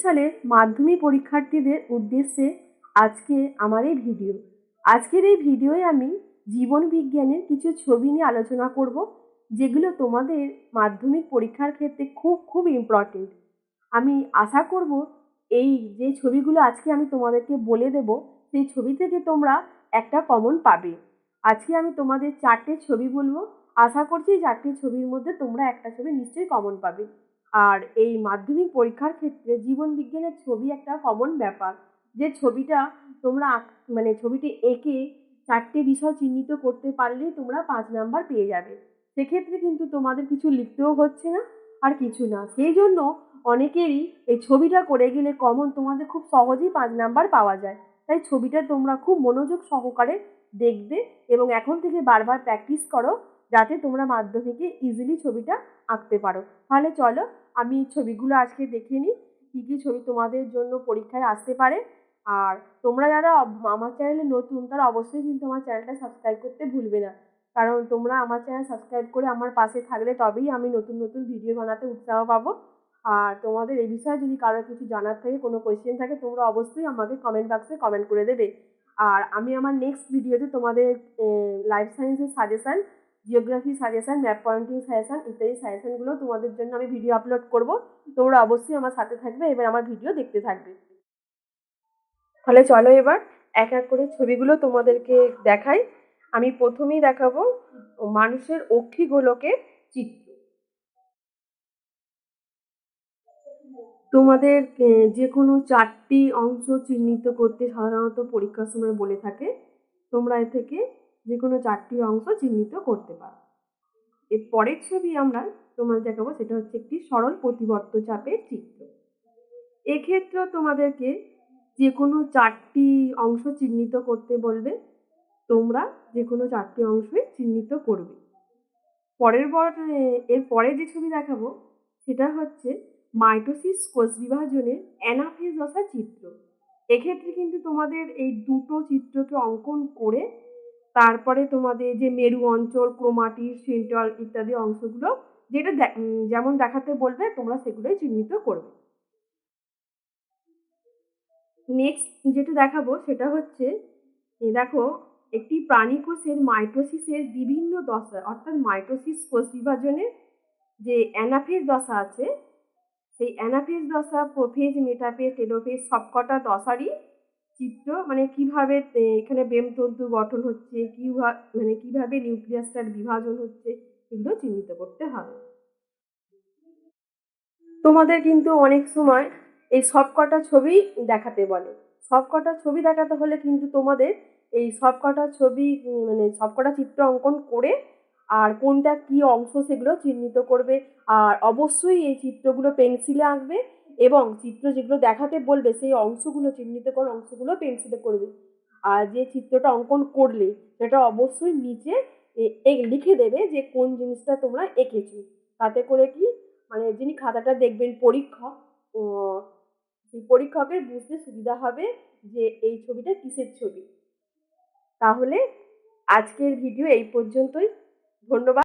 সালের মাধ্যমিক পরীক্ষার্থীদের উদ্দেশ্যে আজকে আমার এই ভিডিও। আজকের এই ভিডিওয়ে আমি জীবন বিজ্ঞানের কিছু ছবি নিয়ে আলোচনা করব, যেগুলো তোমাদের মাধ্যমিক পরীক্ষার ক্ষেত্রে খুব ইম্পর্টেন্ট। আমি আশা করব এই যে ছবিগুলো আজকে আমি তোমাদেরকে বলে দেব, সেই ছবি থেকে তোমরা একটা কমন পাবে। আজকে আমি তোমাদের 4টে ছবি বলবো। আশা করছি 4টে ছবির মধ্যে তোমরা একটা ছবি নিশ্চয়ই কমন পাবে। আর এই মাধ্যমিক পরীক্ষার ক্ষেত্রে জীবন বিজ্ঞানের ছবি একটা কমন ব্যাপার, যে ছবিটা তোমরা ছবিটি এঁকে 4টে বিষয় চিহ্নিত করতে পারলেই তোমরা 5 নাম্বার পেয়ে যাবে। সেক্ষেত্রে কিন্তু তোমাদের কিছু লিখতেও হচ্ছে না আর কিছু না। সেই জন্য অনেকেরই এই ছবিটা করে গেলে কমন তোমাদের খুব সহজেই 5 নাম্বার পাওয়া যায়। তাই ছবিটা তোমরা খুব মনোযোগ সহকারে দেখবে এবং এখন থেকে বারবার প্র্যাকটিস করো, যাতে তোমরা মাধ্যমিকে ইজিলি ছবিটা আঁকতে পারো। তাহলে চলো আমি ছবিগুলো আজকে দেখে নিই, কী কী ছবি তোমাদের জন্য পরীক্ষায় আসতে পারে। আর তোমরা যারা আমার চ্যানেলে নতুন, তারা অবশ্যই কিন্তু আমার চ্যানেলটা সাবস্ক্রাইব করতে ভুলবে না, কারণ তোমরা আমার চ্যানেল সাবস্ক্রাইব করে আমার পাশে থাকলে তবেই আমি নতুন নতুন ভিডিও বানাতে উৎসাহ পাবো। আর তোমাদের এই বিষয়ে যদি কারোর কিছু জানার থাকে, কোনো কোয়েশ্চেন থাকে, তোমরা অবশ্যই আমাকে কমেন্ট বক্সে কমেন্ট করে দেবে। আর আমি আমার নেক্সট ভিডিওতে তোমাদের লাইফ সায়েন্সের suggestion, geography suggestion, map pointing suggestion ইত্যাদি সাজেশানগুলো তোমাদের জন্য আমি ভিডিও আপলোড করব। তোমরা অবশ্যই আমার সাথে থাকবে, এবার আমার ভিডিও দেখতে থাকবে। তাহলে চলো এবার এক এক করে ছবিগুলো তোমাদেরকে দেখাই। আমি প্রথমেই দেখাবো মানুষের অক্ষিগোলকের চিত্র। তোমাদের যে কোনো 4টি অংশ চিহ্নিত করতে সাধারণত পরীক্ষার সময় বলে থাকে। তোমরা এ থেকে যে কোনো 4টি অংশ চিহ্নিত করতে পারো। এর পরের ছবি আমরা তোমাদের দেখাবো, সেটা হচ্ছে একটি সরল প্রতিবর্ত চাপের চিত্র। এক্ষেত্রেও তোমাদেরকে যে কোনো 4টি অংশ চিহ্নিত করতে বলবে, তোমরা যে কোনো 4টি অংশই চিহ্নিত করবে। এর পরে যে ছবি দেখাবো সেটা হচ্ছে মাইটোসিস কোষ বিভাজনের অ্যানাফেজ দশা চিত্র। এক্ষেত্রে কিন্তু তোমাদের এই দুটো চিত্রকে অঙ্কন করে তারপরে তোমাদের যে মেরু অঞ্চল, ক্রোমাটিড, সেন্ট্রাল ইত্যাদি অংশগুলো যেটা যেমন দেখাতে বলবে তোমরা সেগুলোই চিহ্নিত করবে। নেক্সট যেটা দেখাবো সেটা হচ্ছে, দেখো একটি প্রাণী কোষের মাইটোসিসের বিভিন্ন দশা, অর্থাৎ মাইটোসিস কোষ বিভাজনের যে অ্যানাফেজ দশা আছে, সেই অ্যানাফেজ দশা, প্রোফেজ, মেটাফেজ, টেলোফেজ সবকটা দশারই চিত্র, কিভাবে এখানে বেমতন্তু গঠন হচ্ছে, কিভাবে নিউক্লিয়াসটার বিভাজন হচ্ছে, এগুলো চিহ্নিত করতে হবে। তোমাদের কিন্তু অনেক সময় এই সবকটা ছবি দেখাতে বলে। সবকটা ছবি দেখাতে হলে কিন্তু তোমাদের এই সবকটা ছবি সবকটা চিত্র অঙ্কন করে আর কোনটা কি অংশ সেগুলো চিহ্নিত করবে। আর অবশ্যই এই চিত্রগুলো পেন্সিলে আঁকবে এবং চিত্র যেগুলো দেখাতে বলবে সেই অংশগুলো, চিহ্নিত করা অংশগুলো পেন্সিলে করবে। আর যে চিত্রটা অঙ্কন করলে সেটা অবশ্যই নিচে লিখে দেবে যে কোন জিনিসটা তোমরা এঁকেছো। তাতে করে কি যিনি খাতাটা দেখবেন পরীক্ষক, সেই পরীক্ষকের বুঝতে সুবিধা হবে যে এই ছবিটা কিসের ছবি। তাহলে আজকের ভিডিও এই পর্যন্তই। ধন্যবাদ।